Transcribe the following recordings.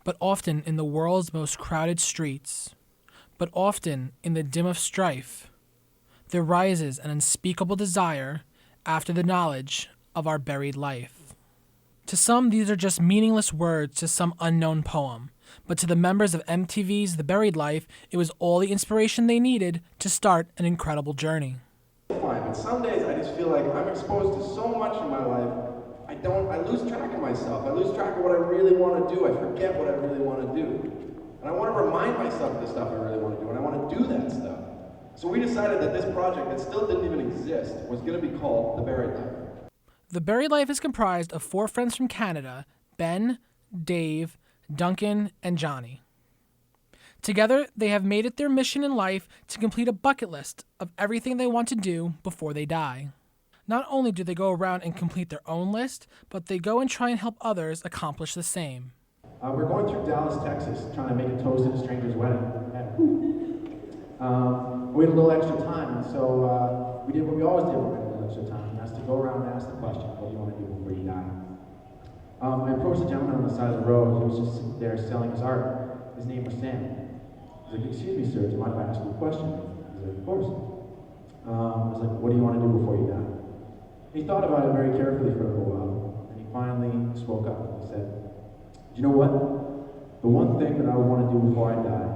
but often in the world's most crowded streets, but often in the dim of strife, there rises an unspeakable desire after the knowledge of our buried life. To some, these are just meaningless words to some unknown poem, but to the members of MTV's The Buried Life, it was all the inspiration they needed to start an incredible journey. Fine, but some days I just feel like I'm exposed to so much in my life, I lose track of myself. I lose track of what I really want to do. I forget what I really want to do. And I want to remind myself of the stuff I really want to do, and I want to do that stuff. So we decided that this project that still didn't even exist was going to be called The Buried Life. The Buried Life is comprised of 4 friends from Canada, Ben, Dave, Duncan, and Johnny. Together, they have made it their mission in life to complete a bucket list of everything they want to do before they die. Not only do they go around and complete their own list, but they go and try and help others accomplish the same. We're going through Dallas, Texas, trying to make a toast at a stranger's wedding. We had a little extra time, and so we did what we always did when we had a little extra time, and that's to go around and ask the question, what do you want to do before you die? I approached a gentleman on the side of the road. He was just sitting there selling his art. His name was Sam. He's like, excuse me, sir, do you mind if I ask you a question? He's like, of course. I was like, what do you want to do before you die? He thought about it very carefully for a little while, and he finally spoke up. He said, do you know what? The one thing that I would want to do before I die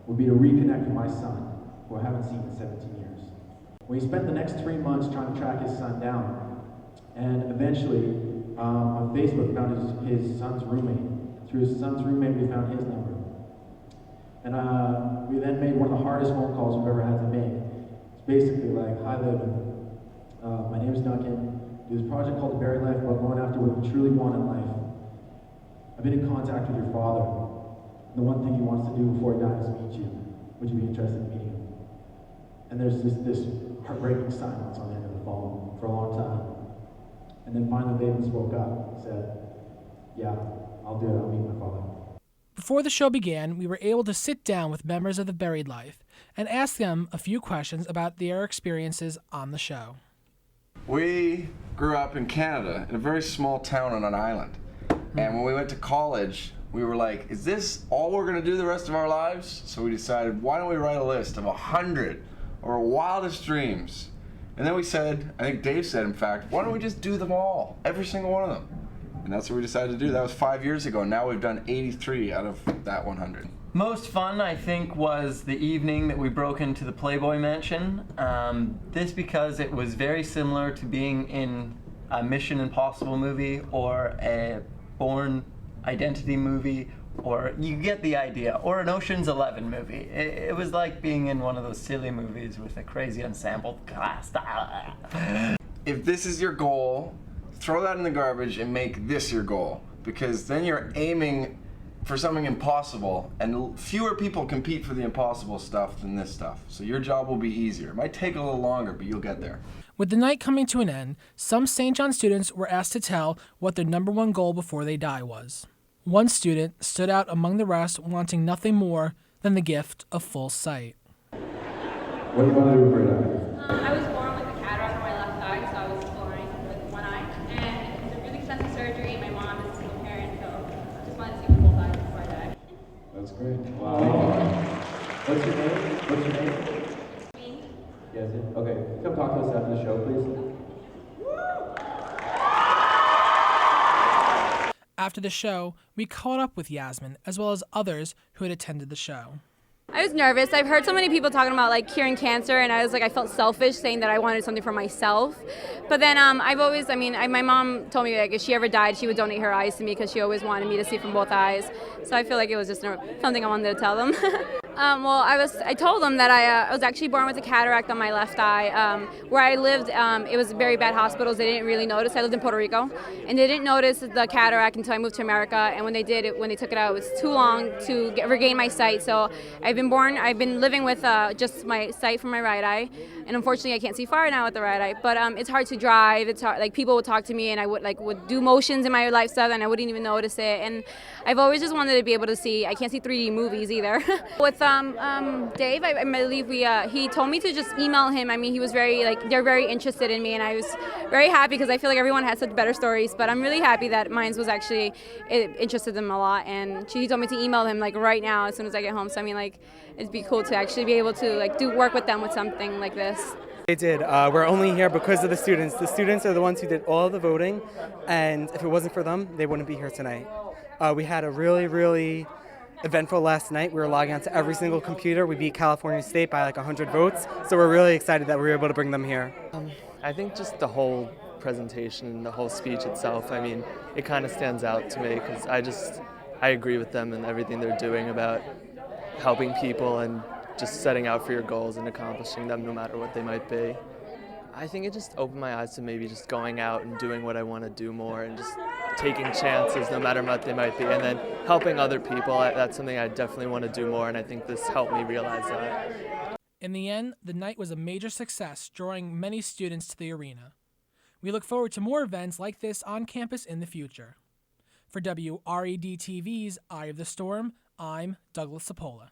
would be to reconnect with my son, who I haven't seen in 17 years. Well, he spent the next 3 months trying to track his son down, and eventually, on Facebook, found his son's roommate. Through his son's roommate, we found his number. And we then made one of the hardest phone calls we've ever had to make. It's basically like, hi, Livin. My name is Duncan. Do this project called The Buried Life about going after what you truly want in life. I've been in contact with your father. The one thing he wants to do before he dies is meet you. Would you be interested in meeting him? And there's this heartbreaking silence on the end of the phone for a long time. And then finally David spoke up and said, yeah, I'll do it. I'll meet my father. Before the show began, we were able to sit down with members of The Buried Life and ask them a few questions about their experiences on the show. We grew up in Canada, in a very small town on an island. And when we went to college, we were like, is this all we're going to do the rest of our lives? So we decided, why don't we write a list of 100 of our wildest dreams? And then we said, I think Dave said, in fact, why don't we just do them all, every single one of them? And that's what we decided to do. That was 5 years ago. Now we've done 83 out of that 100. Most fun, I think, was the evening that we broke into the Playboy Mansion. This because it was very similar to being in a Mission Impossible movie or a Bourne Identity movie, or you get the idea, or an Ocean's 11 movie. It was like being in one of those silly movies with a crazy ensemble cast. If this is your goal, throw that in the garbage and make this your goal, because then you're aiming for something impossible, and fewer people compete for the impossible stuff than this stuff. So your job will be easier. It might take a little longer, but you'll get there. With the night coming to an end, some St. John students were asked to tell what their number one goal before they die was. One student stood out among the rest, wanting nothing more than the gift of full sight. What do you want to do before you die? I was born with a cataract on my left eye, so I was blind with one eye. And it's a really expensive surgery. My mom is a single parent, so I just wanted to see both eyes before I die. That's great. Wow. What's your name? What's your name? Me? Yes. Okay. Come talk to us after the show, please. After the show, we caught up with Yasmin, as well as others who had attended the show. I was nervous. I've heard so many people talking about like curing cancer, and I was like, I felt selfish saying that I wanted something for myself. But then my mom told me like if she ever died, she would donate her eyes to me because she always wanted me to see from both eyes. So I feel like it was just something I wanted to tell them. I told them that I was actually born with a cataract on my left eye. Where I lived, it was very bad hospitals. They didn't really notice. I lived in Puerto Rico, and they didn't notice the cataract until I moved to America. And when they took it out, it was too long to regain my sight. So I've been living with just my sight from my right eye, and unfortunately I can't see far now with the right eye. But it's hard to drive. It's hard. Like people would talk to me, and I would do motions in my lifestyle, and I wouldn't even notice it. And I've always just wanted to be able to see. I can't see 3D movies either. With Dave, I believe he told me to just email him. I mean, he was they're very interested in me, and I was very happy because I feel like everyone has such better stories. But I'm really happy that mine was actually, it interested them a lot, and he told me to email him like right now as soon as I get home. So I mean, like, it'd be cool to actually be able to like do work with them with something like this. They did. We're only here because of the students. The students are the ones who did all the voting, and if it wasn't for them, they wouldn't be here tonight. We had a really, really eventful last night. We were logging onto every single computer. We beat California State by like 100 votes, so we're really excited that we were able to bring them here. I think just the whole presentation, the whole speech itself, I mean, it kind of stands out to me because I agree with them and everything they're doing about helping people and just setting out for your goals and accomplishing them no matter what they might be. I think it just opened my eyes to maybe just going out and doing what I want to do more and just taking chances no matter what they might be, and then helping other people. That's something I definitely want to do more, and I think this helped me realize that. In the end, the night was a major success, drawing many students to the arena. We look forward to more events like this on campus in the future. For WRED-TV's Eye of the Storm, I'm Douglas Cipolla.